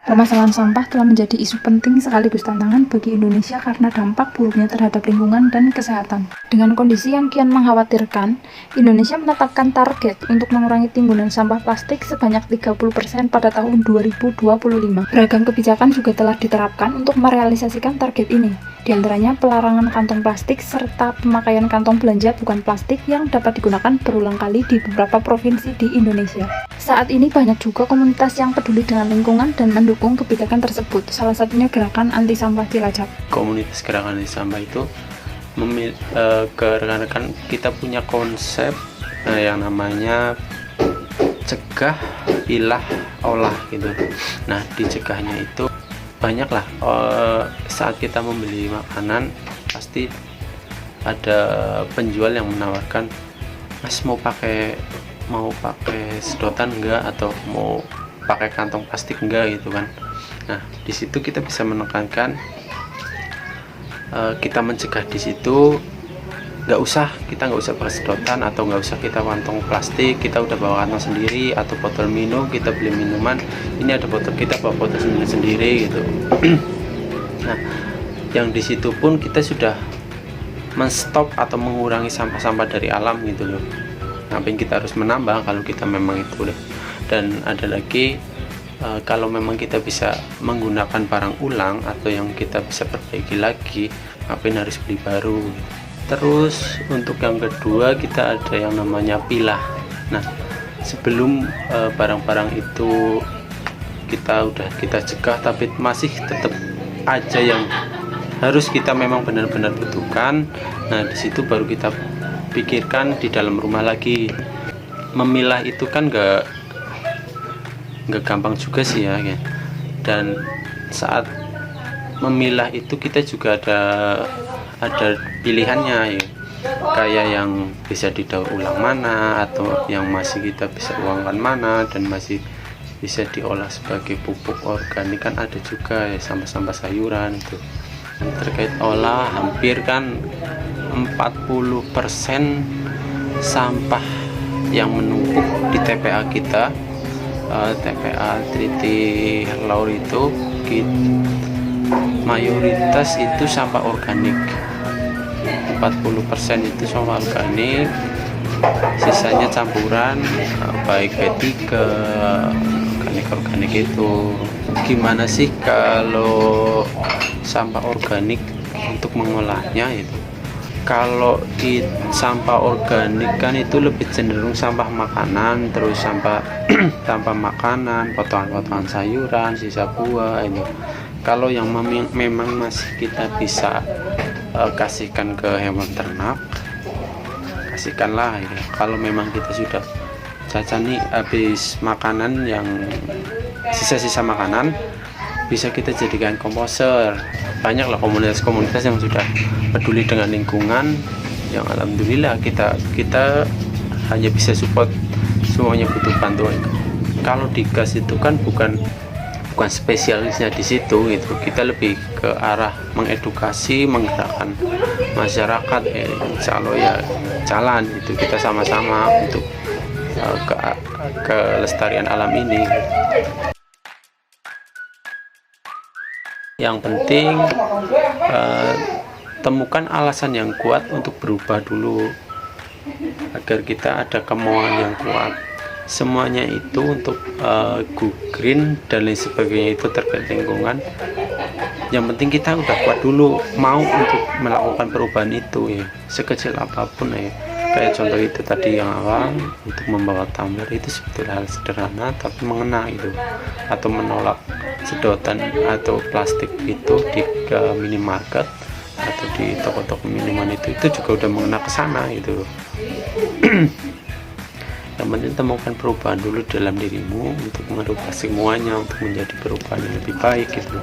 Permasalahan sampah telah menjadi isu penting sekaligus tantangan bagi Indonesia karena dampak buruknya terhadap lingkungan dan kesehatan. Dengan kondisi yang kian mengkhawatirkan, Indonesia menetapkan target untuk mengurangi timbunan sampah plastik sebanyak 30% pada tahun 2025. Beragam kebijakan juga telah diterapkan untuk merealisasikan target ini, di antaranya pelarangan kantong plastik serta pemakaian kantong belanja bukan plastik yang dapat digunakan berulang kali di beberapa provinsi di Indonesia. Saat ini banyak juga komunitas yang peduli dengan lingkungan dan mendukung kebijakan tersebut, salah satunya Gerakan Anti Sampah Cilacap. Komunitas Gerakan Anti Sampah itu ke rekan-rekan kita punya konsep yang namanya cegah, pilah, olah gitu. Nah, di cegahnya itu banyaklah saat kita membeli makanan pasti ada penjual yang menawarkan, Mas mau pakai sedotan enggak, atau mau pakai kantong plastik enggak gitu kan. Nah, di situ kita bisa menekankan, kita mencegah di situ, kita nggak usah pakai sedotan atau nggak usah kita kantong plastik, kita udah bawa kantong sendiri, atau botol minum, kita beli minuman ini ada botol, kita bawa botol sendiri gitu. Nah, yang di situ pun kita sudah menstop atau mengurangi sampah-sampah dari alam gitu loh. Ngapain kita harus menambah kalau kita memang itu deh. Dan ada lagi, kalau memang kita bisa menggunakan barang ulang atau yang kita bisa perbaiki lagi, ngapain harus beli baru. Terus untuk yang kedua kita ada yang namanya pilah. Nah, sebelum barang-barang itu kita cegah tapi masih tetap aja yang harus kita memang benar-benar butuhkan, nah di situ baru kita pikirkan di dalam rumah lagi. Memilah itu kan nggak gampang juga sih ya. Dan saat memilah itu kita juga ada pilihannya ya, kayak yang bisa didaur ulang mana, atau yang masih kita bisa uangkan mana, dan masih bisa diolah sebagai pupuk organik kan ada juga ya, sampah-sampah sayuran itu. Terkait olah, hampir kan 40% sampah yang menumpuk di TPA kita, TPA Triti Laur itu mayoritas itu sampah organik. 40% itu sampah organik, sisanya campuran baik B3, organik itu. Gimana sih kalau sampah organik untuk mengolahnya itu? Kalau di sampah organik kan itu lebih cenderung sampah makanan, terus sampah makanan, potongan-potongan sayuran, sisa buah itu. Kalau yang memang masih kita bisa kasihkan ke hewan ternak, kasihkanlah gitu. Kalau memang kita sudah jajan nih habis makanan, yang sisa-sisa makanan bisa kita jadikan komposer. Banyaklah komunitas-komunitas yang sudah peduli dengan lingkungan, yang alhamdulillah kita hanya bisa support, semuanya butuh bantuan. Kalau di gas itu kan bukan spesialisnya di situ gitu. Kita lebih ke arah mengedukasi, menggerakkan masyarakat, insya Allah ya jalan itu kita sama-sama untuk kelestarian alam ini. Yang penting temukan alasan yang kuat untuk berubah dulu, agar kita ada kemauan yang kuat. Semuanya itu untuk go green dan lain sebagainya itu terkait lingkungan. Yang penting kita udah kuat dulu, mau untuk melakukan perubahan itu ya, sekecil apapun ya. Kayak contoh itu tadi yang awal, untuk membawa tumbler itu sebetulnya hal sederhana tapi mengena itu. Atau menolak sedotan atau plastik itu di minimarket atau di toko-toko minuman itu juga udah mengena ke sana gitu. Yang penting temukan perubahan dulu dalam dirimu untuk merubah semuanya, untuk menjadi perubahan yang lebih baik gitu.